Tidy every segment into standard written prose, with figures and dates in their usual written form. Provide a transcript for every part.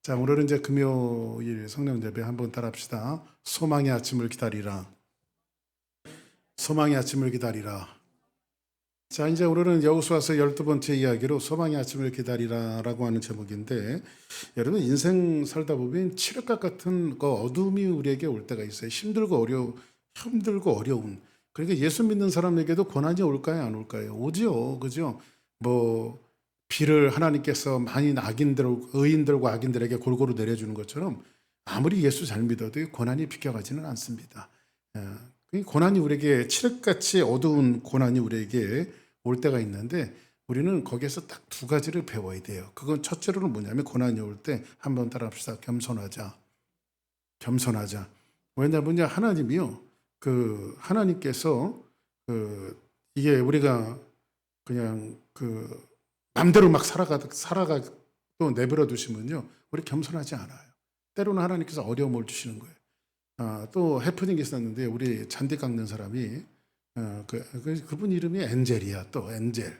자, 오늘은 이제 금요일 성령 예배 한번 따라합시다. 소망의 아침을 기다리라. 소망의 아침을 기다리라. 자, 이제 오늘은 여호수아서 12번째 이야기로 소망의 아침을 기다리라라고 하는 제목인데, 여러분 인생 살다 보면 칠흑과 같은 그 어둠이 우리에게 올 때가 있어요. 힘들고 어려운. 그러니까 예수 믿는 사람에게도 고난이 올까요, 안 올까요? 오지요, 그죠? 뭐 비를 하나님께서 많이 의인들과 악인들에게 골고루 내려주는 것처럼 아무리 예수 잘 믿어도 고난이 비켜가지는 않습니다. 그 고난이 우리에게 칠흑같이 어두운 고난이 우리에게 올 때가 있는데, 우리는 거기에서 딱 두 가지를 배워야 돼요. 그건 첫째로는 뭐냐면, 고난이 올 때 한번 따라합시다. 겸손하자. 겸손하자. 왜냐하면 하나님이요, 하나님께서 이게 우리가 그냥 맘대로 막 살아가 또 내버려 두시면요, 우리 겸손하지 않아요. 때로는 하나님께서 어려움을 주시는 거예요. 또 해프닝이 있었는데, 우리 잔디 깎는 사람이 그분 이름이 엔젤이야. 또 엔젤.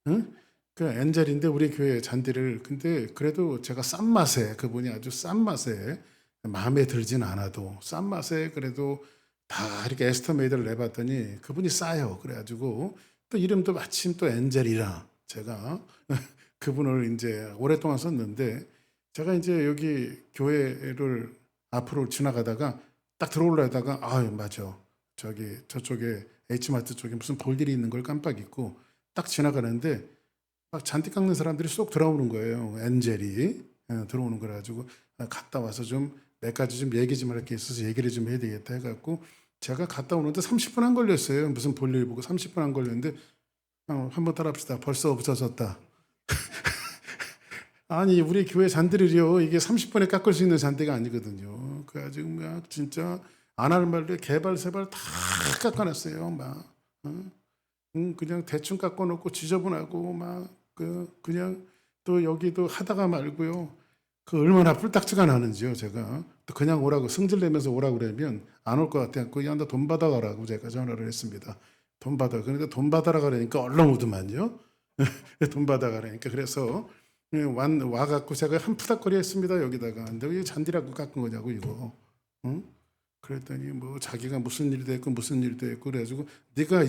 응? 그 엔젤인데 우리 교회 잔디를, 근데 그래도 제가 싼 맛에, 그분이 아주 싼 맛에, 마음에 들진 않아도 싼 맛에 그래도 다 이렇게 에스터메이드를 내봤더니 그분이 싸요. 그래가지고 또 이름도 마침 또 엔젤이라 제가 그분을 이제 오랫동안 썼는데, 제가 이제 여기 교회를 앞으로 지나가다가 딱 들어오려다가, 맞아, 저쪽에 H마트 쪽에 무슨 볼 일이 있는 걸 깜빡 잊고 딱 지나가는데, 막 잔디 깎는 사람들이 쏙 들어오는 거예요. 엔젤이 들어오는 거라가지고, 갔다 와서 좀 몇 가지 좀 얘기 좀 할 게 있어서 얘기를 좀 해야 되겠다 해갖고, 제가 갔다 오는데 30분 안 걸렸어요. 무슨 볼일 보고 30분 안 걸렸는데, 한번 따라합시다. 벌써 없어졌다. 아니, 우리 교회 잔디를요, 이게 30분에 깎을 수 있는 잔디가 아니거든요. 그래가지고 막 진짜 안 할 말로 개발 세발 다 깎아놨어요. 막 그냥 대충 깎아놓고 지저분하고 막 그냥 또 여기도 하다가 말고요. 얼마나 뿔딱지가 나는지요. 제가 또 그냥 오라고 승질내면서 오라고 그러면 안 올 것 같아갖고, 야, 너 돈 받아가라고 제가 전화를 했습니다. 돈 받아. 그러니까 돈 받아라 그러니까 얼렁우더만요. 돈 받아가라니까. 그래서 와갖고 제가 한 푸닥거리 했습니다. 여기다가. 근데 왜 잔디라고 깎은 거냐고, 이거. 응? 그랬더니 뭐 자기가 무슨 일도 했고 무슨 일도 했고 그래가지고, 네가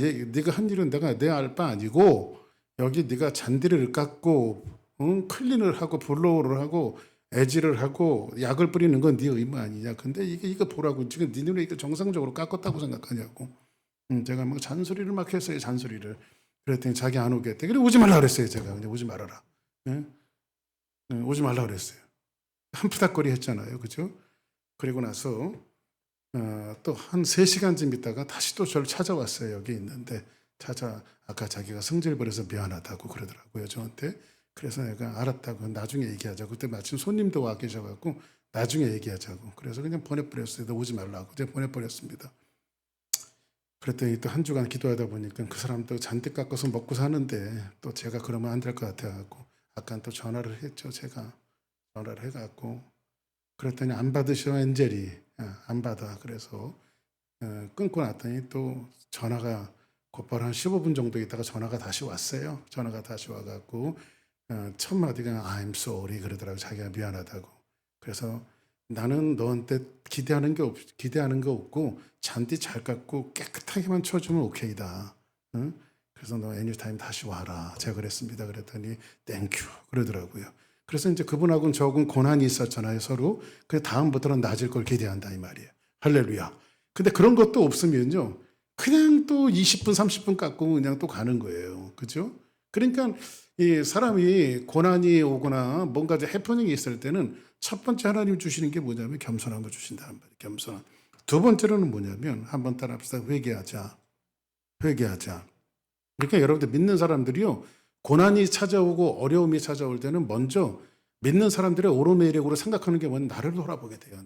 한 일은 내 알 바 아니고, 여기 네가 잔디를 깎고, 응? 클린을 하고 블로우를 하고 애지를 하고 약을 뿌리는 건 네 의무 아니냐. 근데 이거 보라고, 지금 네 눈에 이거 정상적으로 깎았다고 생각하냐고. 제가 막 잔소리를 막 했어요. 잔소리를. 그랬더니 자기 안 오겠대. 그래, 오지 말라 그랬어요. 제가 그냥 오지 말아라. 예? 오지 말라 그랬어요. 한 푸닥거리 했잖아요. 그죠? 그리고 나서 또 한 3시간쯤 있다가 다시 또 저를 찾아왔어요. 여기 있는데 아까 자기가 성질 부려서 미안하다고 그러더라고요, 저한테. 그래서 내가 알았다고, 나중에 얘기하자고. 그때 마침 손님도 와 계셔갖고 나중에 얘기하자고. 그래서 그냥 보내버렸어요. 너 오지 말라고. 제가 보내버렸습니다. 그랬더니 또 한 주간 기도하다 보니까 그 사람도 잔뜩 깎아서 먹고 사는데, 또 제가 그러면 안 될 것 같아갖고 아까 또 전화를 했죠. 제가 전화를 해갖고, 그랬더니 안 받으셔, 엔젤이. 안 받아. 그래서 끊고 났더니 또 전화가 곧바로 한 15분 정도 있다가 전화가 다시 왔어요. 전화가 다시 와갖고 첫 마디가 I'm sorry 그러더라고. 자기가 미안하다고. 그래서 나는 너한테 기대하는 거 없고, 잔디 잘 깎고 깨끗하게만 쳐주면 오케이다. 응? 그래서 너 애니타임 다시 와라. 제가 그랬습니다. 그랬더니 땡큐 그러더라고요. 그래서 이제 그분하고는 조금 고난이 있었잖아요, 서로. 그 다음부터는 낮을 걸 기대한다 이 말이에요. 할렐루야. 근데 그런 것도 없으면요, 그냥 또 20분 30분 깎고 그냥 또 가는 거예요. 그죠? 그러니까 이 사람이 고난이 오거나 뭔가 이제 해프닝이 있을 때는 첫 번째 하나님 주시는 게 뭐냐면 겸손함을 주신다는 말이에요. 겸손함. 두 번째로는 뭐냐면, 한번 따라합시다. 회개하자. 회개하자. 그러니까 여러분들 믿는 사람들이요, 고난이 찾아오고 어려움이 찾아올 때는 먼저 믿는 사람들의 오르내리락으로 생각하는 게 뭐냐, 나를 돌아보게 돼요.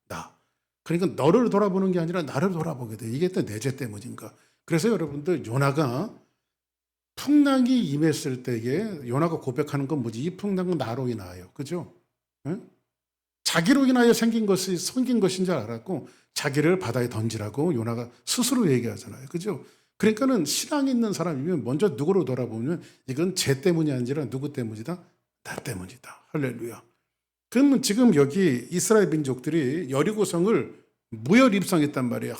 나. 그러니까 너를 돌아보는 게 아니라 나를 돌아보게 돼요. 이게 또 내 죄 때문인가. 그래서 여러분들, 요나가 풍랑이 임했을 때에 요나가 고백하는 건 뭐지? 이 풍랑은 나로 인하여. 그죠? 응? 자기로 인하여 생긴 것인 줄 알았고, 자기를 바다에 던지라고 요나가 스스로 얘기하잖아요. 그죠? 그러니까는 신앙 있는 사람이면 먼저 누구로 돌아보면, 이건 쟤 때문이 아니라 누구 때문이다? 나 때문이다. 할렐루야. 그러면 지금 여기 이스라엘 민족들이 여리고성을 무혈 입성했단 말이에요.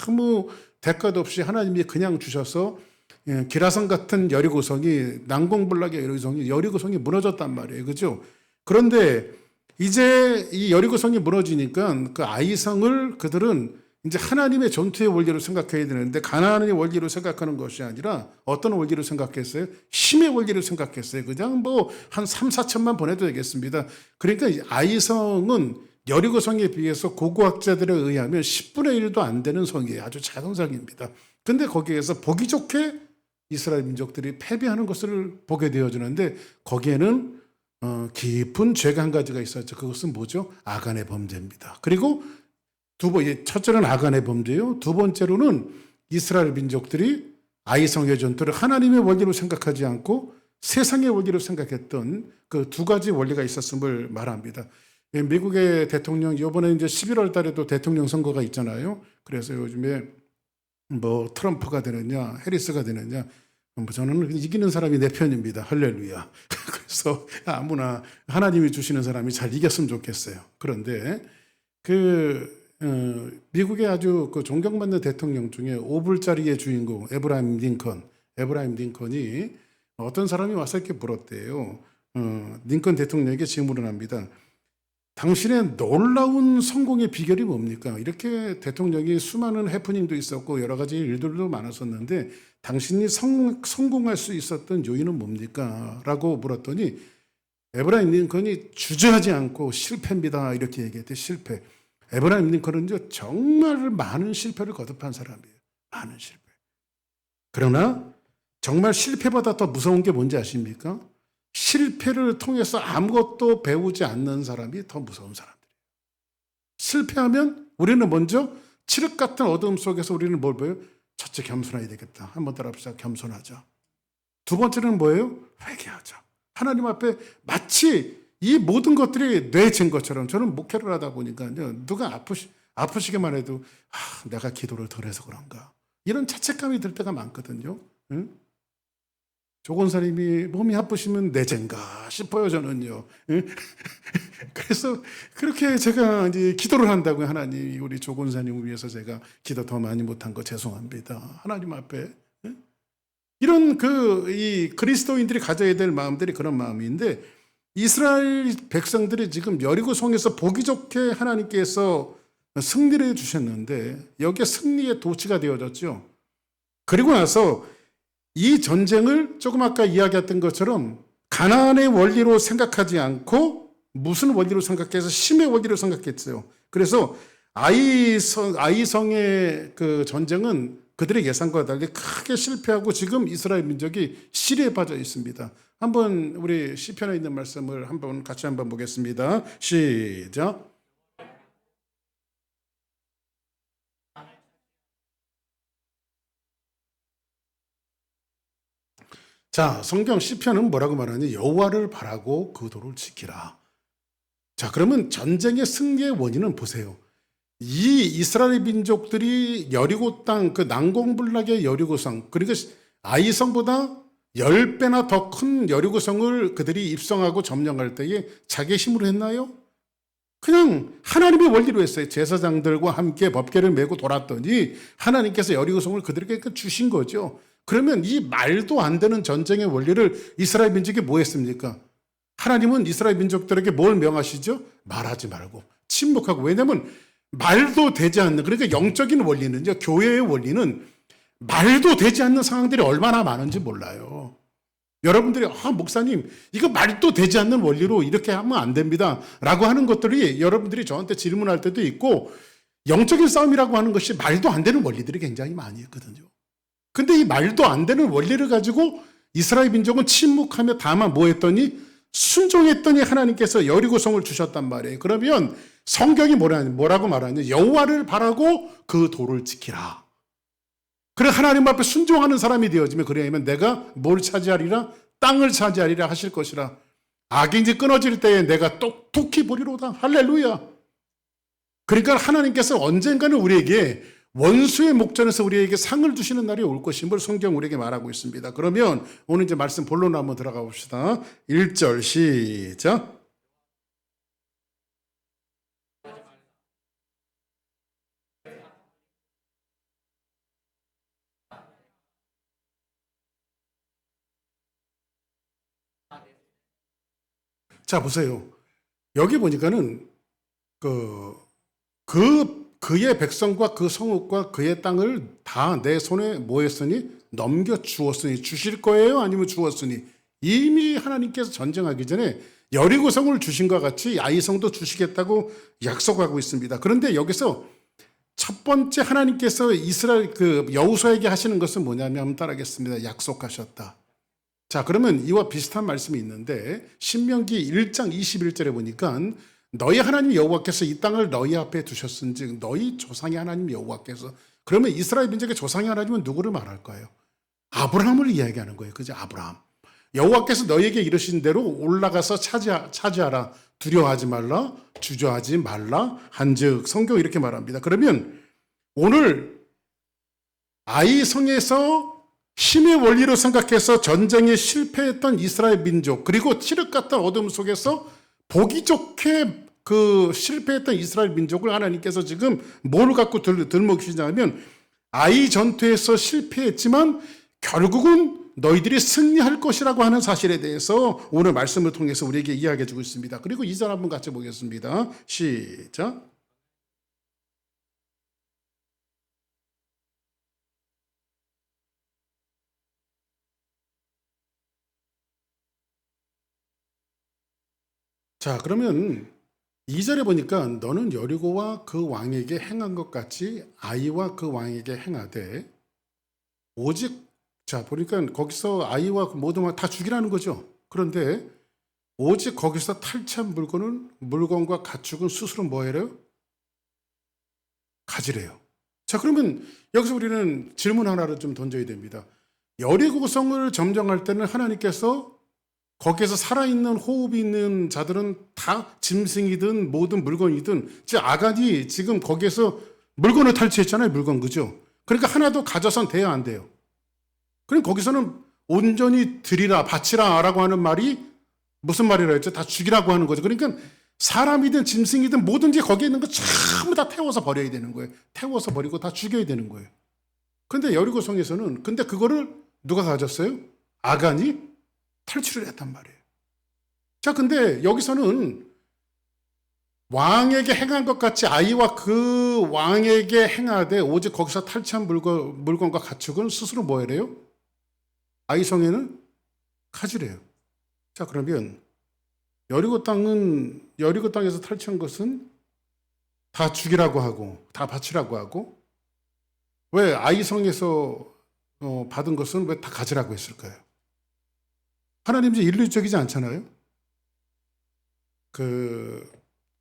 아무 대가도 없이 하나님이 그냥 주셔서 기라성 같은 여리고성이 난공불락의 여리고성이 무너졌단 말이에요. 그죠? 그런데 이제 이 여리고성이 무너지니까 그 아이성을 그들은 이제 하나님의 전투의 원리로 생각해야 되는데 가나안의 원리로 생각하는 것이 아니라 어떤 원리로 생각했어요? 힘의 원리로 생각했어요. 그냥 뭐 한 3, 4천만 보내도 되겠습니다. 그러니까 아이성은 여리고성에 비해서 고고학자들에 의하면 10분의 1도 안 되는 성이에요. 아주 작은 성입니다. 근데 거기에서 보기 좋게 이스라엘 민족들이 패배하는 것을 보게 되어지는데 거기에는 깊은 죄가 한 가지가 있었죠. 그것은 뭐죠? 아간의 범죄입니다. 그리고 첫째는 아간의 범죄요. 두 번째로는 이스라엘 민족들이 아이성의 전투를 하나님의 원리로 생각하지 않고 세상의 원리로 생각했던 그 두 가지 원리가 있었음을 말합니다. 미국의 대통령 이번에 이제 11월 달에도 대통령 선거가 있잖아요. 그래서 요즘에 뭐 트럼프가 되느냐 해리스가 되느냐 저는 이기는 사람이 내 편입니다. 할렐루야. 그래서 아무나 하나님이 주시는 사람이 잘 이겼으면 좋겠어요. 그런데 미국의 아주 그 존경받는 대통령 중에 5불짜리의 주인공 에브라임 링컨이 어떤 사람이 와서 이렇게 물었대요. 링컨 대통령에게 질문을 합니다. 당신의 놀라운 성공의 비결이 뭡니까? 이렇게 대통령이 수많은 해프닝도 있었고 여러 가지 일들도 많았었는데 당신이 성공할 수 있었던 요인은 뭡니까? 라고 물었더니 에브라임 링컨이 주저하지 않고 실패입니다. 이렇게 얘기했대. 실패. 에브라임 링컨은 정말 많은 실패를 거듭한 사람이에요. 많은 실패. 그러나 정말 실패보다 더 무서운 게 뭔지 아십니까? 실패를 통해서 아무것도 배우지 않는 사람이 더 무서운 사람들이에요. 실패하면 우리는 먼저 칠흑 같은 어둠 속에서 우리는 뭘 보여요? 첫째, 겸손해야 되겠다. 한번 따라합시다. 겸손하자. 두 번째는 뭐예요? 회개하자. 하나님 앞에 마치 이 모든 것들이 뇌진 것처럼 저는 목회를 하다 보니까요. 누가 아프시게만 해도 내가 기도를 덜 해서 그런가. 이런 자책감이 들 때가 많거든요. 응? 조건사님이 몸이 아프시면 내젠가 싶어요, 저는요. 그래서 그렇게 제가 이제 기도를 한다고요. 하나님, 우리 조건사님을 위해서 제가 기도 더 많이 못한 거 죄송합니다. 하나님 앞에. 이런 이 그리스도인들이 가져야 될 마음들이 그런 마음인데 이스라엘 백성들이 지금 여리고성에서 보기 좋게 하나님께서 승리를 해주셨는데 여기에 승리의 도취가 되어졌죠. 그리고 나서 이 전쟁을 조금 아까 이야기했던 것처럼 가나안의 원리로 생각하지 않고 무슨 원리로 생각해서 힘의 원리로 생각했어요. 그래서 아이성의 그 전쟁은 그들의 예상과 달리 크게 실패하고 지금 이스라엘 민족이 시리에 빠져 있습니다. 한번 우리 시편에 있는 말씀을 같이 한번 보겠습니다. 시작. 자, 성경 시편은 뭐라고 말하니? 여호와를 바라고 그 도를 지키라. 자, 그러면 전쟁의 승리의 원인은 보세요. 이 이스라엘 민족들이 여리고 땅, 그 난공불락의 여리고성, 그리고 아이성보다 10배나 더 큰 여리고성을 그들이 입성하고 점령할 때에 자기 힘으로 했나요? 그냥 하나님의 원리로 했어요. 제사장들과 함께 법궤를 메고 돌았더니 하나님께서 여리고성을 그들에게 주신 거죠. 그러면 이 말도 안 되는 전쟁의 원리를 이스라엘 민족이 뭐 했습니까? 하나님은 이스라엘 민족들에게 뭘 명하시죠? 말하지 말고 침묵하고. 왜냐하면 말도 되지 않는, 그러니까 영적인 원리는요, 교회의 원리는 말도 되지 않는 상황들이 얼마나 많은지 몰라요. 여러분들이 목사님 이거 말도 되지 않는 원리로 이렇게 하면 안 됩니다 라고 하는 것들이 여러분들이 저한테 질문할 때도 있고, 영적인 싸움이라고 하는 것이 말도 안 되는 원리들이 굉장히 많이 있거든요. 근데 이 말도 안 되는 원리를 가지고 이스라엘 민족은 침묵하며 다만 뭐 했더니 순종했더니 하나님께서 여리고성을 주셨단 말이에요. 그러면 성경이 뭐라고 말하냐? 여호와를 바라고 그 도를 지키라. 그래 하나님 앞에 순종하는 사람이 되어지면 그래야면 내가 뭘 차지하리라? 땅을 차지하리라 하실 것이라. 악이 이제 끊어질 때에 내가 똑똑히 보리로다. 할렐루야. 그러니까 하나님께서 언젠가는 우리에게 원수의 목전에서 우리에게 상을 주시는 날이 올 것임을 성경 우리에게 말하고 있습니다. 그러면 오늘 이제 말씀 본론으로 한번 들어가 봅시다. 1절 시작. 자, 보세요. 여기 보니까는 그의 백성과 그 성읍과 그의 땅을 다 내 손에 뭐 했으니? 넘겨 주었으니. 주실 거예요? 아니면 주었으니? 이미 하나님께서 전쟁하기 전에 여리고성을 주신 것 같이 아이성도 주시겠다고 약속하고 있습니다. 그런데 여기서 첫 번째 하나님께서 이스라엘 여호수아에게 하시는 것은 뭐냐면 한번 따라하겠습니다. 약속하셨다. 자, 그러면 이와 비슷한 말씀이 있는데 신명기 1장 21절에 보니까 너희 하나님 여호와께서 이 땅을 너희 앞에 두셨은즉 너희 조상의 하나님 여호와께서. 그러면 이스라엘 민족의 조상의 하나님은 누구를 말할 거예요? 아브라함을 이야기하는 거예요. 그죠? 아브라함. 여호와께서 너희에게 이르신 대로 올라가서 차지하라. 두려워하지 말라. 주저하지 말라. 한즉 성경 이렇게 말합니다. 그러면 오늘 아이성에서 힘의 원리로 생각해서 전쟁에 실패했던 이스라엘 민족, 그리고 칠흑 같은 어둠 속에서 보기 좋게 실패했던 이스라엘 민족을 하나님께서 지금 뭘 갖고 들먹이시냐면 아이 전투에서 실패했지만 결국은 너희들이 승리할 것이라고 하는 사실에 대해서 오늘 말씀을 통해서 우리에게 이야기해 주고 있습니다. 그리고 2절 한번 같이 보겠습니다. 시작. 자, 그러면 2절에 보니까 너는 여리고와 그 왕에게 행한 것 같이 아이와 그 왕에게 행하되 오직. 자, 보니까 거기서 아이와 모든 왕 다 죽이라는 거죠. 그런데 오직 거기서 탈취한 물건과 가축은 스스로 뭐 해래요? 가지래요. 자, 그러면 여기서 우리는 질문 하나를 좀 던져야 됩니다. 여리고성을 점령할 때는 하나님께서 거기에서 살아있는 호흡이 있는 자들은 다 짐승이든 모든 물건이든, 즉 아간이 지금 거기에서 물건을 탈취했잖아요. 물건, 그죠? 그러니까 하나도 가져선 돼야 안 돼요. 그럼 거기서는 온전히 드리라, 바치라 라고 하는 말이 무슨 말이라 했죠? 다 죽이라고 하는 거죠. 그러니까 사람이든 짐승이든 뭐든지 거기에 있는 거 전부 다 태워서 버려야 되는 거예요. 태워서 버리고 다 죽여야 되는 거예요. 근데 여리고성에서는 근데 그거를 누가 가졌어요? 아간이 탈취를 했단 말이에요. 자, 근데 여기서는 왕에게 행한 것 같이 아이와 그 왕에게 행하되 오직 거기서 탈취한 물건과 가축은 스스로 뭐 해래요? 아이성에는 가지래요. 자, 그러면 여리고 땅에서 탈취한 것은 다 죽이라고 하고 다 바치라고 하고, 왜 아이성에서 받은 것은 왜 다 가지라고 했을까요? 하나님 이제 인류적이지 않잖아요.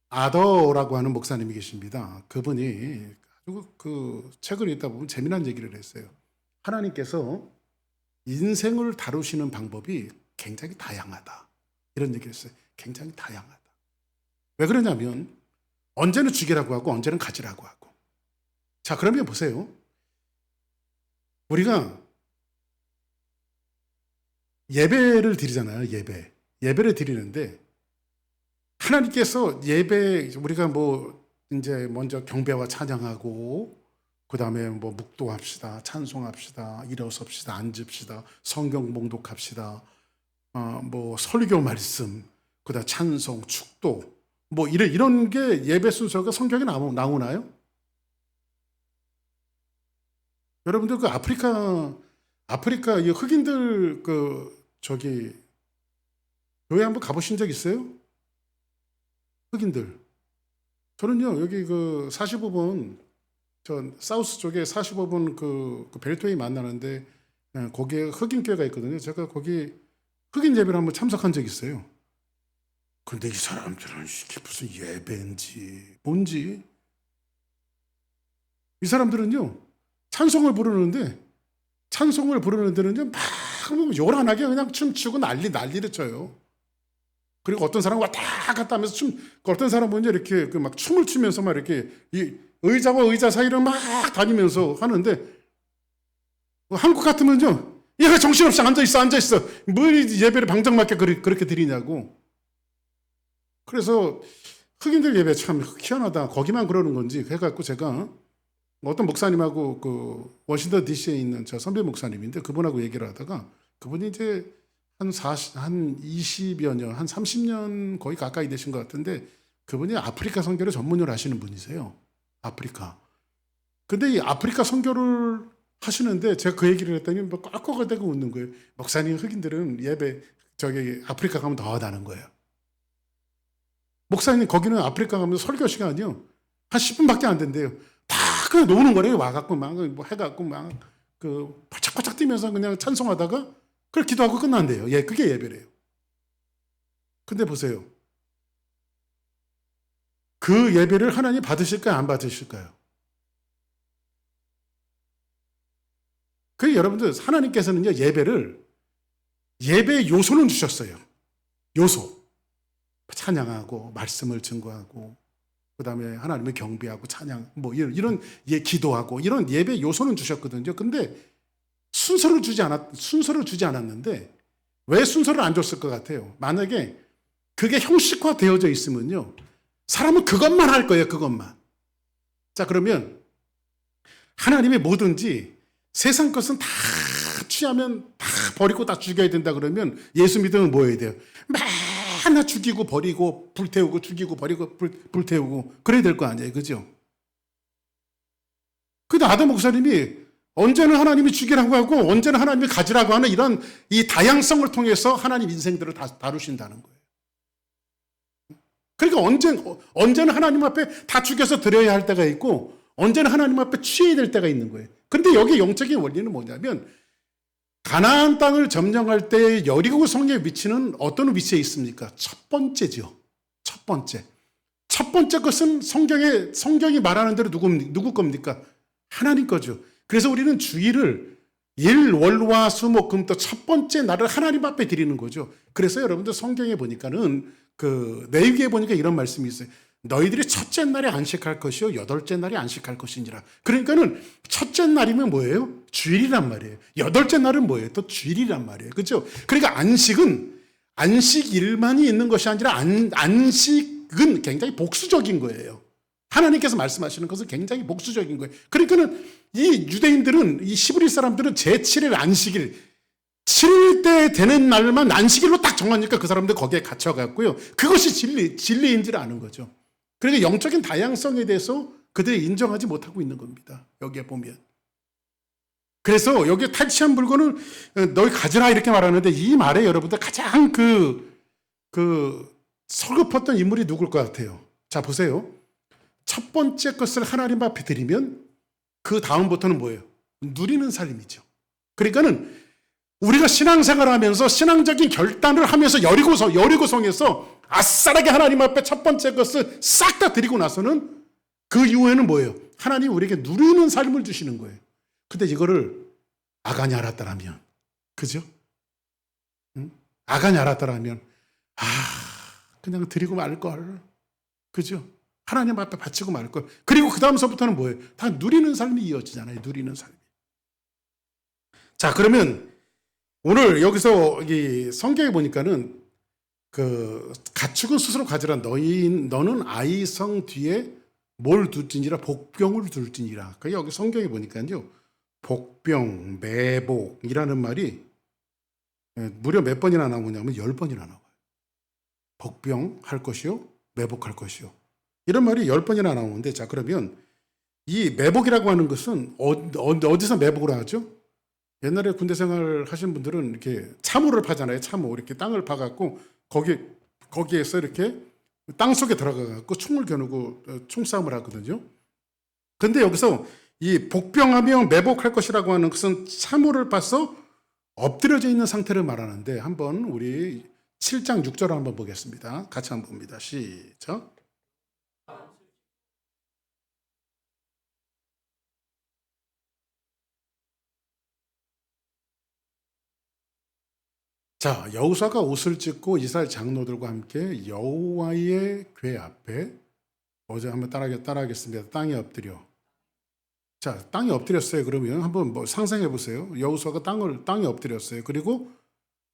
아더라고 하는 목사님이 계십니다. 그분이 아주 책을 읽다 보면 재미난 얘기를 했어요. 하나님께서 인생을 다루시는 방법이 굉장히 다양하다. 이런 얘기를 했어요. 굉장히 다양하다. 왜 그러냐면 언제는 죽이라고 하고 언제는 가지라고 하고. 자, 그러면 보세요. 우리가 예배를 드리잖아요. 예배를 드리는데 하나님께서 우리가 이제 먼저 경배와 찬양하고 그 다음에 묵도합시다, 찬송합시다, 일어섭시다, 앉읍시다, 성경 봉독합시다, 설교 말씀, 그 다음 찬송, 축도, 이런 게 예배 순서가 성경에 나오나요? 여러분들 아프리카 이 흑인들 교회 한번 가보신 적 있어요? 흑인들. 저는요 여기 45번 사우스 쪽에 45번 그 벨트웨이 만나는데 거기에 흑인 교회가 있거든요. 제가 거기 흑인 예배를 한번 참석한 적이 있어요. 근데 이 사람들은 이게 무슨 예배인지 뭔지, 이 사람들은요 찬송을 부르는 데는요 막 요란하게 그냥 춤추고 난리를 쳐요. 그리고 어떤 사람은 왔다 갔다 하면서 어떤 사람은 이렇게 막 춤을 추면서 막 이렇게 이 의자와 의자 사이를 막 다니면서 하는데, 한국 같으면요 얘가 정신없이 앉아있어 뭐 예배를 방정맞게 그렇게 드리냐고. 그래서 흑인들 예배 참 희한하다, 거기만 그러는 건지 해갖고 제가 어떤 목사님하고 워싱턴 DC에 있는 저 선배 목사님인데 그분하고 얘기를 하다가, 그분이 이제 한 20여 년, 한 30년 거의 가까이 되신 것 같은데 그분이 아프리카 선교를 전문으로 하시는 분이세요. 아프리카. 근데 이 아프리카 선교를 하시는데 제가 그 얘기를 했더니 뭐 꽉꽉대고 웃는 거예요. 목사님, 흑인들은 예배 저기 아프리카 가면 더 하다는 거예요. 목사님, 거기는 아프리카 가면 설교 시간이요 한 10분밖에 안 된대요. 다 그냥 노는 거래요. 와갖고 막 뭐 해갖고 막 그 팔짝팔짝 뛰면서 그냥 찬송하다가 그걸 기도하고 끝난대요. 예, 그게 예배래요. 근데 보세요. 그 예배를 하나님 받으실까요? 안 받으실까요? 그 여러분들, 하나님께서는요, 예배의 요소는 주셨어요. 요소. 찬양하고, 말씀을 증거하고, 그 다음에 하나님을 경배하고, 찬양, 뭐, 이런 기도하고, 이런 예배 요소는 주셨거든요. 근데 순서를 주지 않았는데, 왜 순서를 안 줬을 것 같아요? 만약에 그게 형식화 되어져 있으면요, 사람은 그것만 할 거예요, 그것만. 자, 그러면 하나님의 뭐든지 세상 것은 다 취하면 다 버리고 다 죽여야 된다 그러면 예수 믿으면 뭐 해야 돼요? 하나 죽이고 버리고 불태우고 죽이고 버리고 불태우고 그래야 될 거 아니에요, 그죠? 근데 아담 목사님이 언제는 하나님이 죽이라고 하고 언제는 하나님이 가지라고 하는 이런 이 다양성을 통해서 하나님 인생들을 다루신다는 거예요. 그러니까 언제는 하나님 앞에 다 죽여서 드려야 할 때가 있고 언제는 하나님 앞에 취해야 될 때가 있는 거예요. 그런데 여기 영적인 원리는 뭐냐면 가나안 땅을 점령할 때 여리고 성의 위치는 어떤 위치에 있습니까? 첫 번째죠. 첫 번째. 첫 번째 것은 성경이 말하는 대로 누구 겁니까? 하나님 거죠. 그래서 우리는 주일을 월, 수, 목, 금 또 첫 번째 날을 하나님 앞에 드리는 거죠. 그래서 여러분들 성경에 보니까는 레위기에 보니까 이런 말씀이 있어요. 너희들이 첫째 날에 안식할 것이요 여덟째 날에 안식할 것이니라. 그러니까는 첫째 날이면 뭐예요? 주일이란 말이에요. 여덟째 날은 뭐예요? 또 주일이란 말이에요. 그렇죠? 그러니까 안식은 안식일만이 있는 것이 아니라 안식은 굉장히 복수적인 거예요. 하나님께서 말씀하시는 것은 굉장히 복수적인 거예요. 그러니까는 이 유대인들은 이 히브리 사람들은 제7일 안식일 7일 때 되는 날만 안식일로 딱 정하니까 그 사람들 거기에 갇혀갔고요. 그것이 진리인 줄 아는 거죠. 그러니까 영적인 다양성에 대해서 그들이 인정하지 못하고 있는 겁니다. 여기에 보면. 그래서 여기에 탈취한 물건을 너희 가져라 이렇게 말하는데 이 말에 여러분들 가장 서글펐던 인물이 누굴 것 같아요? 자, 보세요. 첫 번째 것을 하나님 앞에 드리면 그 다음부터는 뭐예요? 누리는 삶이죠. 그러니까는 우리가 신앙생활 하면서 신앙적인 결단을 하면서 여리고성에서 아싸라게 하나님 앞에 첫 번째 것을 싹 다 드리고 나서는 그 이후에는 뭐예요? 하나님 우리에게 누리는 삶을 주시는 거예요. 근데 이거를 아간이 알았더라면, 그죠? 응? 아간이 알았더라면, 그냥 드리고 말걸. 그죠? 하나님 앞에 바치고 말걸. 그리고 그 다음서부터는 뭐예요? 다 누리는 삶이 이어지잖아요. 누리는 삶이. 자, 그러면 오늘 여기서 이 성경에 보니까는 가축은 스스로 가지라. 너는 아이성 뒤에 뭘 둘지니라? 복병을 둘지니라. 그러니까 여기 성경에 보니까요. 복병, 매복이라는 말이 무려 몇 번이나 나오냐면 10번이나 나와요. 복병 할 것이요, 매복할 것이요. 이런 말이 10번이나 나오는데, 자, 그러면 이 매복이라고 하는 것은 어디서 매복을 하죠? 옛날에 군대 생활 하신 분들은 이렇게 참호를 파잖아요. 참호. 이렇게 땅을 파갖고 거기에서 이렇게 땅 속에 들어가갖고 총을 겨누고 총싸움을 하거든요. 근데 여기서 이 복병하며 매복할 것이라고 하는 것은 참호를 파서 엎드려져 있는 상태를 말하는데, 한번 우리 7장 6절을 한번 보겠습니다. 같이 한번 봅니다. 시작. 자, 여호수아가 옷을 찢고 이스라엘 장로들과 함께 여호와의 궤 앞에, 어제 한번 따라하겠습니다. 땅에 엎드려. 자, 땅에 엎드렸어요. 그러면 한번 상상해 보세요. 여호수아가 땅에 엎드렸어요. 그리고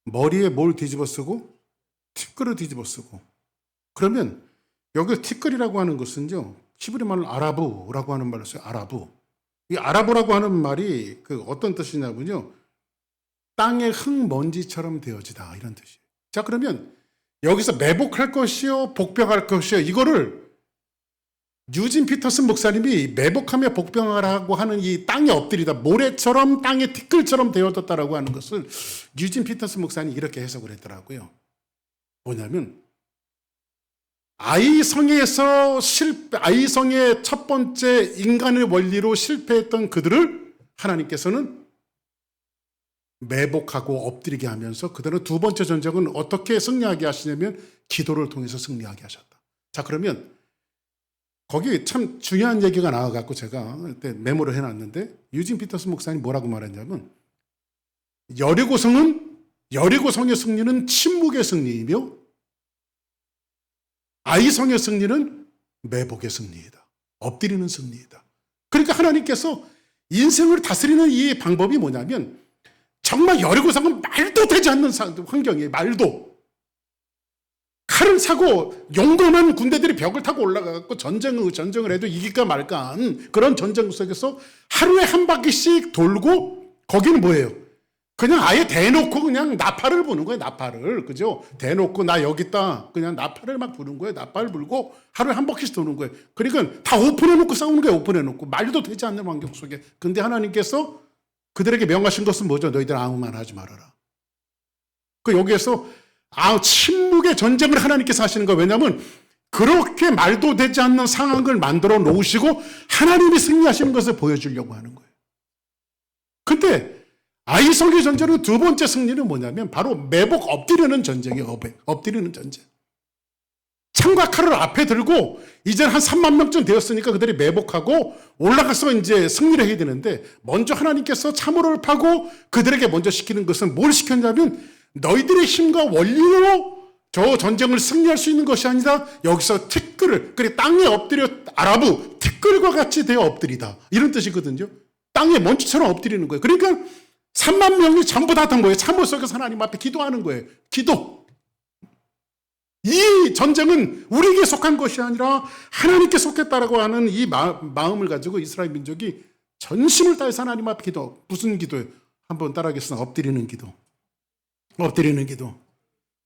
머리에 뭘 뒤집어 쓰고? 티끌을 뒤집어 쓰고. 그러면 여기 티끌이라고 하는 것은요, 히브리 말로 아라부라고 하는 말로 써요. 아라부. 이 아라부라고 하는 말이 어떤 뜻이냐면요, 땅의 흙먼지처럼 되어지다 이런 뜻이에요. 자, 그러면 여기서 매복할 것이요 복병할 것이요, 이거를 유진 피터슨 목사님이 매복하며 복병하라고 하는 이 땅에 엎드리다, 모래처럼 땅에 티끌처럼 되어졌다라고 하는 것을 유진 피터슨 목사님이 이렇게 해석을 했더라고요. 뭐냐면 아이성의 첫 번째 인간의 원리로 실패했던 그들을 하나님께서는 매복하고 엎드리게 하면서 그들은 두 번째 전쟁은 어떻게 승리하게 하시냐면 기도를 통해서 승리하게 하셨다. 자, 그러면 거기 참 중요한 얘기가 나와갖고 제가 그때 메모를 해놨는데, 유진 피터슨 목사님 뭐라고 말했냐면, 여리고성의 승리는 침묵의 승리이며 아이성의 승리는 매복의 승리이다. 엎드리는 승리이다. 그러니까 하나님께서 인생을 다스리는 이 방법이 뭐냐면, 정말 여리고성은 말도 되지 않는 환경이에요. 말도. 칼을 차고 용감한 군대들이 벽을 타고 올라가고 전쟁을 해도 이길까 말까 한 그런 전쟁 속에서 하루에 한 바퀴씩 돌고, 거기는 뭐예요? 그냥 아예 대놓고 그냥 나팔을 부는 거예요. 나팔을. 그죠? 대놓고 나 여기 있다. 그냥 나팔을 막 부는 거예요. 나팔 불고 하루에 한 바퀴씩 도는 거예요. 그러니까 다 오픈해놓고 싸우는 거예요. 오픈해놓고. 말도 되지 않는 환경 속에. 근데 하나님께서 그들에게 명하신 것은 뭐죠? 너희들 아무 말 하지 말아라. 그 여기에서 침묵의 전쟁을 하나님께서 하시는 거예요. 왜냐하면 그렇게 말도 되지 않는 상황을 만들어 놓으시고 하나님이 승리하시는 것을 보여주려고 하는 거예요. 근데 아이성의 전쟁의 두 번째 승리는 뭐냐면 바로 매복 엎드리는 전쟁이에요. 엎드리는 전쟁. 창과 칼을 앞에 들고 이제 한 3만 명쯤 되었으니까 그들이 매복하고 올라가서 이제 승리를 해야 되는데, 먼저 하나님께서 참호를 파고 그들에게 먼저 시키는 것은 뭘 시켰냐면, 너희들의 힘과 원리로 저 전쟁을 승리할 수 있는 것이 아니라 여기서 티끌을, 그래 땅에 엎드려 아라부 티끌과 같이 되어 엎드리다 이런 뜻이거든요. 땅에 먼지처럼 엎드리는 거예요. 그러니까 3만 명이 전부 다 한 거예요. 참호 속에서 하나님 앞에 기도하는 거예요. 기도. 이 전쟁은 우리에게 속한 것이 아니라 하나님께 속했다라고 하는 이 마음을 가지고 이스라엘 민족이 전심을 다해서 하나님 앞에 기도. 무슨 기도예요? 한번 따라하겠습니다. 엎드리는 기도. 엎드리는 기도.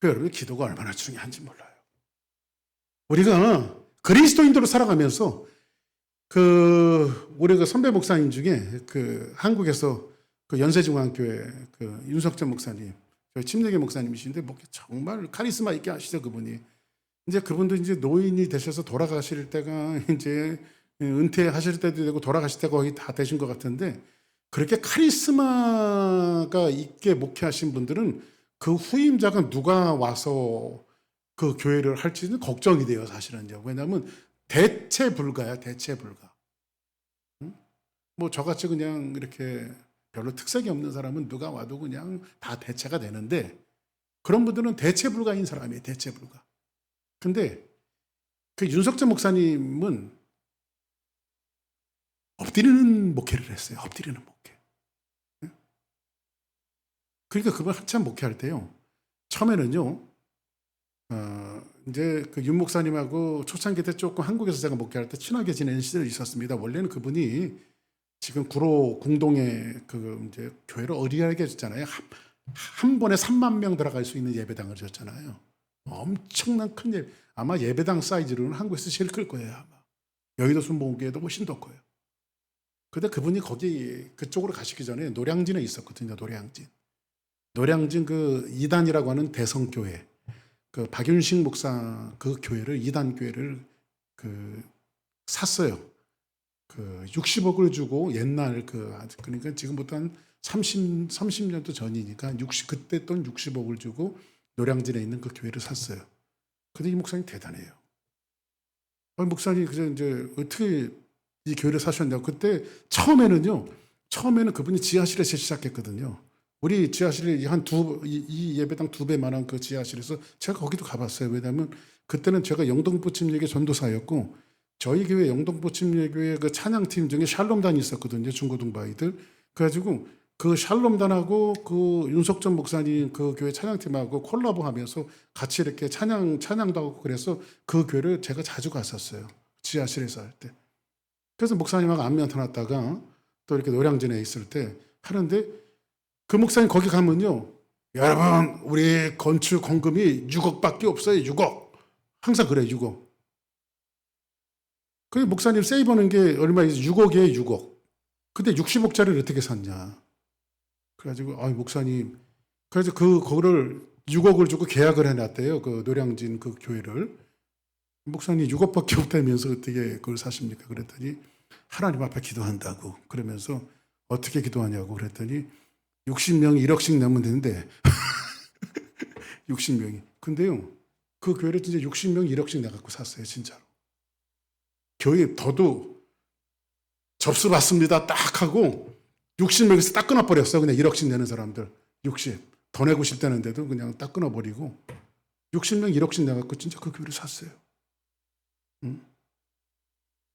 여러분, 기도가 얼마나 중요한지 몰라요. 우리가 그리스도인으로 살아가면서 우리 선배 목사님 중에 한국에서 연세중앙교회 윤석전 목사님, 저희 침례계 목사님이신데 정말 카리스마 있게 하시죠, 그분이. 이제 그분도 이제 노인이 되셔서 돌아가실 때가 이제 은퇴하실 때도 되고 돌아가실 때가 거의 다 되신 것 같은데, 그렇게 카리스마가 있게 목회하신 분들은 그 후임자가 누가 와서 그 교회를 할지는 걱정이 돼요, 사실은요. 왜냐하면 대체 불가야, 대체 불가. 뭐 저같이 그냥 이렇게 별로 특색이 없는 사람은 누가 와도 그냥 다 대체가 되는데, 그런 분들은 대체 불가인 사람이에요, 대체 불가. 근데 그 윤석전 목사님은 엎드리는 목회를 했어요. 엎드리는 목회. 그러니까 그분 한참 목회할 때요, 처음에는요, 이제 윤 목사님하고 초창기 때 조금 한국에서 제가 목회할 때 친하게 지내는 시절이 있었습니다. 원래는 그분이 지금 구로 궁동에 이제 교회를 어리하게 해줬잖아요. 한 번에 3만 명 들어갈 수 있는 예배당을 줬잖아요. 엄청난 큰 예배. 아마 예배당 사이즈로는 한국에서 제일 클 거예요, 아마. 여의도 순복음교회도 훨씬 더 커요. 근데 그분이 그쪽으로 가시기 전에 노량진에 있었거든요, 노량진. 노량진 이단이라고 하는 대성교회. 박윤식 목사 교회를, 이단 교회를 샀어요. 60억을 주고, 옛날 그러니까 지금부터 한 30년도 전이니까 그때 돈 60억을 주고 노량진에 있는 그 교회를 샀어요. 근데 이 목사님 대단해요. 목사님 이제 어떻게 이 교회를 사셨냐고. 그때 처음에는 그분이 지하실에서 시작했거든요. 우리 지하실이 이 예배당 2배만한 그 지하실에서 제가 거기도 가봤어요. 왜냐하면 그때는 제가 영동부침예교 전도사였고, 저희 교회 영동부침예교회 그 찬양팀 중에 샬롬단이 있었거든요, 중고등부아이들. 그래가지고 그 샬롬단하고 윤석전 목사님 교회 찬양팀하고 콜라보하면서 같이 이렇게 찬양도 하고, 그래서 그 교회를 제가 자주 갔었어요, 지하실에서 할 때. 그래서 목사님하고 안면 터놨다가 또 이렇게 노량진에 있을 때 하는데, 그 목사님 거기 가면요, 여러분 우리 건축 헌금이 6억밖에 없어요. 6억. 항상 그래, 6억. 그 목사님 세이브하는 게 얼마예요? 6억이에요, 6억. 근데 60억짜리를 어떻게 샀냐. 그래가지고 목사님, 그래서 그거를 6억을 주고 계약을 해놨대요. 그 노량진 그 교회를. 목사님 6억밖에 없다면서 어떻게 그걸 사십니까? 그랬더니 하나님 앞에 기도한다고. 그러면서 어떻게 기도하냐고 그랬더니 60명이 1억씩 내면 되는데 60명이. 근데요, 그 교회를 진짜 60명이 1억씩 내갖고 샀어요, 진짜로. 교회 더도 접수 받습니다 딱 하고 60명에서 딱 끊어버렸어. 그냥 1억씩 내는 사람들 60. 더 내고 싶다는데도 그냥 딱 끊어버리고 60명 1억씩 내갖고 진짜 그 교회를 샀어요.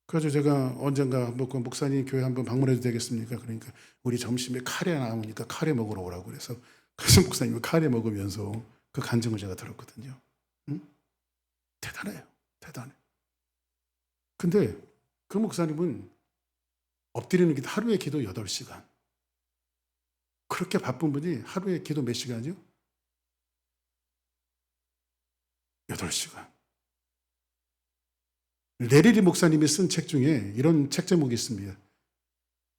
그래서 제가 언젠가 그 목사님 교회 한번 방문해도 되겠습니까? 그러니까 우리 점심에 카레 나오니까 카레 먹으러 오라고 그래서 목사님이 카레 먹으면서 그 간증을 제가 들었거든요. 대단해요. 대단해. 근데 그 목사님은 엎드리는 기도, 하루에 기도 8시간. 그렇게 바쁜 분이 하루에 기도 몇 시간이요? 8시간. 레리리 목사님이 쓴 책 중에 이런 책 제목이 있습니다.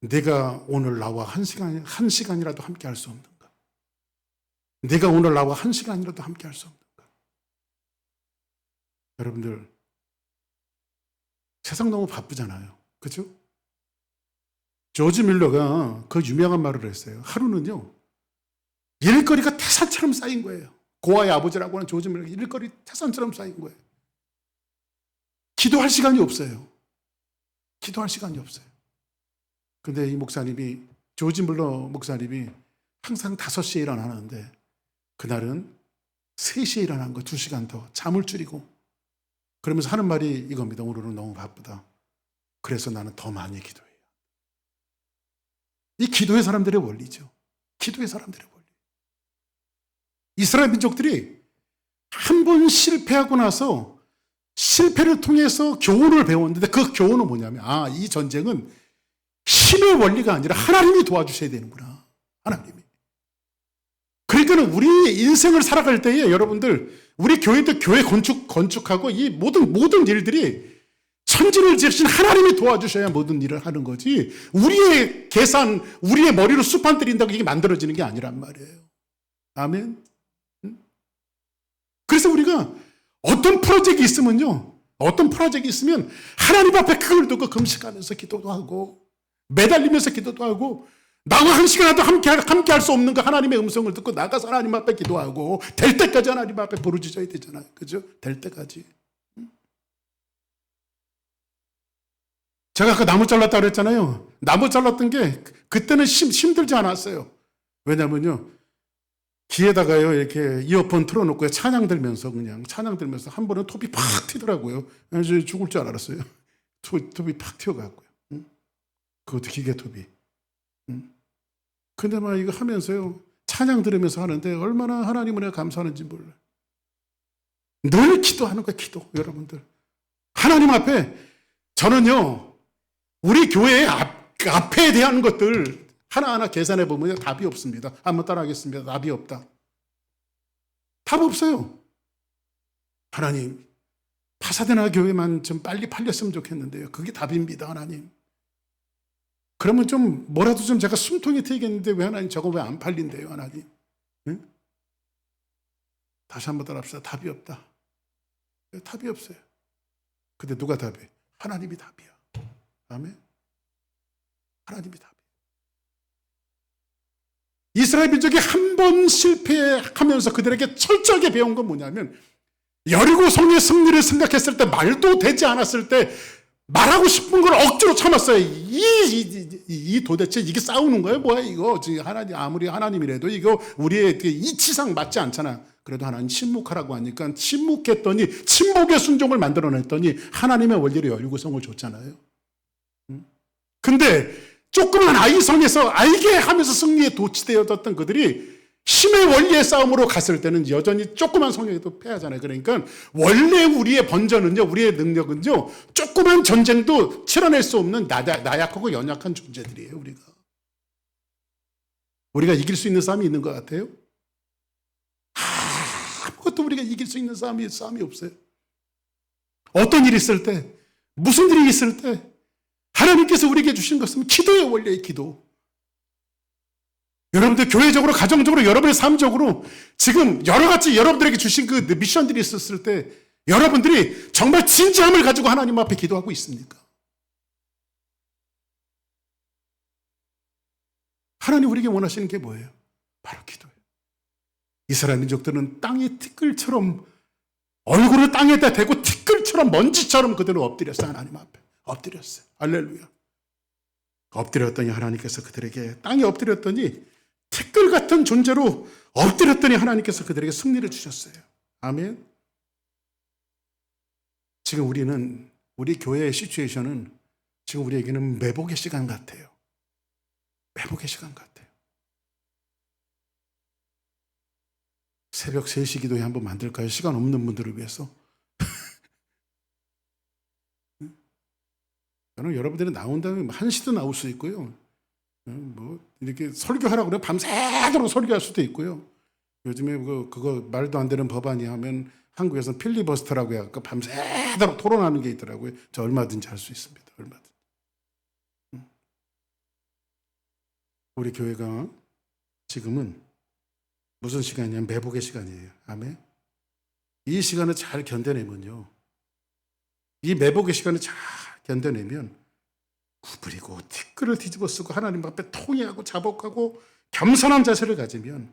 내가 오늘 나와 한 시간이라도 함께 할 수 없는가? 내가 오늘 나와 한 시간이라도 함께 할 수 없는가? 여러분들, 세상 너무 바쁘잖아요. 그죠? 조지 밀러가 그 유명한 말을 했어요. 하루는요, 일거리가 태산처럼 쌓인 거예요. 고아의 아버지라고 하는 조지 밀러가 일거리 태산처럼 쌓인 거예요. 기도할 시간이 없어요. 기도할 시간이 없어요. 근데 이 목사님이, 조지 밀러 목사님이 항상 5시에 일어나는데 그날은 3시에 일어난 거 2시간 더 잠을 줄이고 그러면서 하는 말이 이겁니다. 오늘은 너무 바쁘다. 그래서 나는 더 많이 기도해요. 이 기도의 사람들의 원리죠. 기도의 사람들의 원리. 이스라엘 민족들이 한 번 실패하고 나서 실패를 통해서 교훈을 배웠는데 그 교훈은 뭐냐면 이 전쟁은 힘의 원리가 아니라 하나님이 도와주셔야 되는구나. 하나님이. 그러니까 우리 인생을 살아갈 때에 여러분들, 우리 교회도 교회 건축하고 이 모든 일들이 천지를 지으신 하나님이 도와주셔야 모든 일을 하는 거지, 우리의 계산, 우리의 머리로 수판 들인다고 이게 만들어지는 게 아니란 말이에요. 아멘. 그래서 우리가 어떤 프로젝트 있으면 하나님 앞에 그걸 두고 금식하면서 기도도 하고 매달리면서 기도도 하고, 나와 한 시간이라도 함께 할 수 없는 그 하나님의 음성을 듣고 나가서 하나님 앞에 기도하고 될 때까지 하나님 앞에 부르짖어야 되잖아요. 그죠? 될 때까지. 제가 아까 나무 잘랐다 그랬잖아요. 나무 잘랐던 게 그때는 힘들지 않았어요. 왜냐면요, 귀에다가요 이렇게 이어폰 틀어놓고 찬양 들면서 한 번은 톱이 팍 튀더라고요. 그래서 죽을 줄 알았어요. 톱이 팍 튀어갖고요. 그것도 기계 톱이. 근데 막 이거 하면서요, 찬양 들으면서 하는데 얼마나 하나님을 내가 감사하는지 몰라요. 늘 기도하는 거예요. 기도. 여러분들, 하나님 앞에 저는요, 우리 교회의 앞에 대한 것들 하나하나 계산해 보면 답이 없습니다. 한번 따라하겠습니다. 답이 없다. 답 없어요. 하나님, 파사데나 교회만 좀 빨리 팔렸으면 좋겠는데요. 그게 답입니다. 하나님. 그러면 좀 뭐라도 좀 제가 숨통이 트이겠는데 왜 하나님 저거 왜 안 팔린대요, 하나님? 응? 다시 한번 따라합시다. 답이 없다. 답이 없어요. 근데 누가 답이에요? 하나님이 답이야. 아멘. 하나님이 답이에요. 이스라엘 민족이 한 번 실패하면서 그들에게 철저하게 배운 건 뭐냐면, 여리고 성의 승리를 생각했을 때, 말도 되지 않았을 때 말하고 싶은 걸 억지로 참았어요. 도대체 이게 싸우는 거예요? 뭐야 이거? 하나님, 아무리 하나님이라도 이거 우리의 이치상 맞지 않잖아. 그래도 하나님 침묵하라고 하니까 침묵했더니, 침묵의 순종을 만들어냈더니 하나님의 원리로 여리고 성을 줬잖아요. 근데 조그만 아이성에서 알게 하면서 승리에 도취되어졌던 그들이 힘의 원리의 싸움으로 갔을 때는 여전히 조그만 성에도 패하잖아요. 그러니까 원래 우리의 번전은요, 우리의 능력은요, 조그만 전쟁도 치러낼 수 없는 나약하고 연약한 존재들이에요, 우리가. 우리가 이길 수 있는 싸움이 있는 것 같아요? 아무것도 우리가 이길 수 있는 싸움이 없어요. 어떤 일이 있을 때, 무슨 일이 있을 때 하나님께서 우리에게 주신 것은 기도의 원리의 기도. 여러분들 교회적으로, 가정적으로, 여러분의 삶적으로 지금 여러 가지 여러분들에게 주신 그 미션들이 있었을 때 여러분들이 정말 진지함을 가지고 하나님 앞에 기도하고 있습니까? 하나님 우리에게 원하시는 게 뭐예요? 바로 기도예요. 이스라엘 민족들은 땅의 티끌처럼 얼굴을 땅에다 대고 티끌처럼 먼지처럼 그대로 엎드렸어요. 하나님 앞에 엎드렸어요. 할렐루야. 엎드렸더니 하나님께서 그들에게 땅에 엎드렸더니 티끌 같은 존재로 엎드렸더니 하나님께서 그들에게 승리를 주셨어요. 아멘. 지금 우리 교회의 시츄에이션은 지금 우리에게는 매복의 시간 같아요. 매복의 시간 같아요. 새벽 3시 기도회 한번 만들까요? 시간 없는 분들을 위해서. 저는 여러분들이 나온다면 1시도 나올 수 있고요. 뭐 이렇게 설교하라고 그러면 밤새도록 설교할 수도 있고요. 요즘에 그거 말도 안 되는 법안이 하면 한국에서는 필리버스터라고 해서 밤새도록 토론하는 게 있더라고요. 저 얼마든지 할 수 있습니다. 얼마든지. 우리 교회가 지금은 무슨 시간이냐면 매복의 시간이에요. 아멘. 이 시간을 잘 견뎌내면요. 이 매복의 시간을 잘 견뎌내면 구부리고 티끌을 뒤집어 쓰고 하나님 앞에 통회하고 자복하고 겸손한 자세를 가지면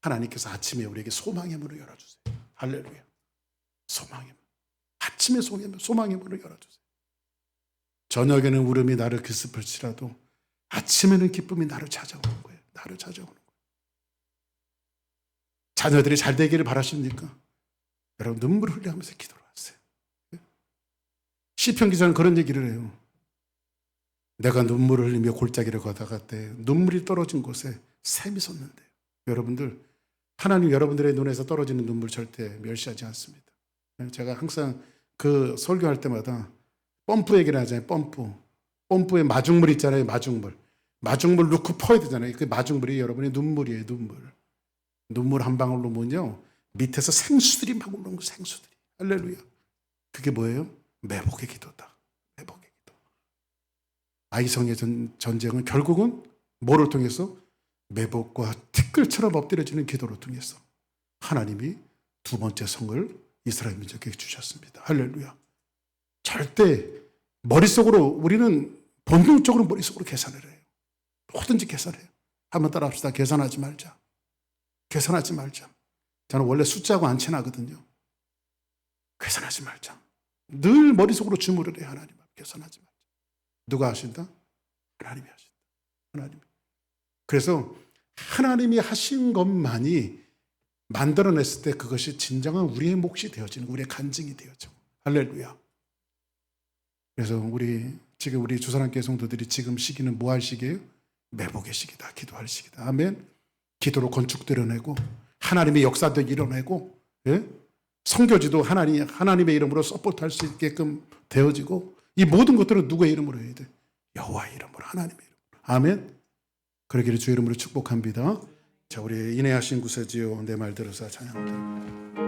하나님께서 아침에 우리에게 소망의 문을 열어주세요. 할렐루야. 소망의 문. 아침에 소망의 문을 열어주세요. 저녁에는 울음이 나를 기습할지라도 아침에는 기쁨이 나를 찾아오는 거예요. 나를 찾아오는 거예요. 자녀들이 잘 되기를 바라십니까? 여러분 눈물을 흘려하면서 기도를 하세요. 시편 기자는 그런 얘기를 해요. 내가 눈물을 흘리며 골짜기를 걷다가 때 눈물이 떨어진 곳에 샘이 솟는데요. 여러분들 하나님 여러분들의 눈에서 떨어지는 눈물 절대 멸시하지 않습니다. 제가 항상 그 설교할 때마다 펌프 얘기를 하잖아요. 펌프에 마중물 있잖아요. 마중물 넣고 퍼야 되잖아요. 그 마중물이 여러분의 눈물이에요. 눈물 한 방울로 뭐냐 밑에서 생수들이 막 올라오는 거예요. 생수들이. 할렐루야. 그게 뭐예요? 매복의 기도다. 매복의 기도. 아이성의 전쟁은 결국은 뭐를 통해서? 매복과 티끌처럼 엎드려지는 기도를 통해서 하나님이 두 번째 성을 이스라엘 민족에게 주셨습니다. 할렐루야. 절대 머릿속으로 우리는 본능적으로 머릿속으로 계산을 해요. 뭐든지 계산해요. 한번 따라 합시다. 계산하지 말자. 계산하지 말자. 저는 원래 숫자하고 안 친하거든요. 계산하지 말자. 늘 머릿속으로 주무를 해요. 하나님 앞에 계산하지 말자. 누가 하신다? 하나님이 하신다. 하나님이. 그래서 하나님이 하신 것만이 만들어냈을 때 그것이 진정한 우리의 몫이 되어지는 우리의 간증이 되어져. 할렐루야. 그래서 우리 주사랑교회 성도들이 지금 시기는 뭐 할 시기예요? 매복의 시기다. 기도할 시기다. 아멘. 기도로 건축되어내고 하나님의 역사도 이뤄내고 선교지도 하나님의 이름으로 서포트할 수 있게끔 되어지고 이 모든 것들은 누구의 이름으로 해야 돼? 여호와의 이름으로 하나님의 이름으로. 아멘. 그러기를 주의 이름으로 축복합니다. 자, 우리 인내하신 구세주여 내 말 들으사 찬양합니다.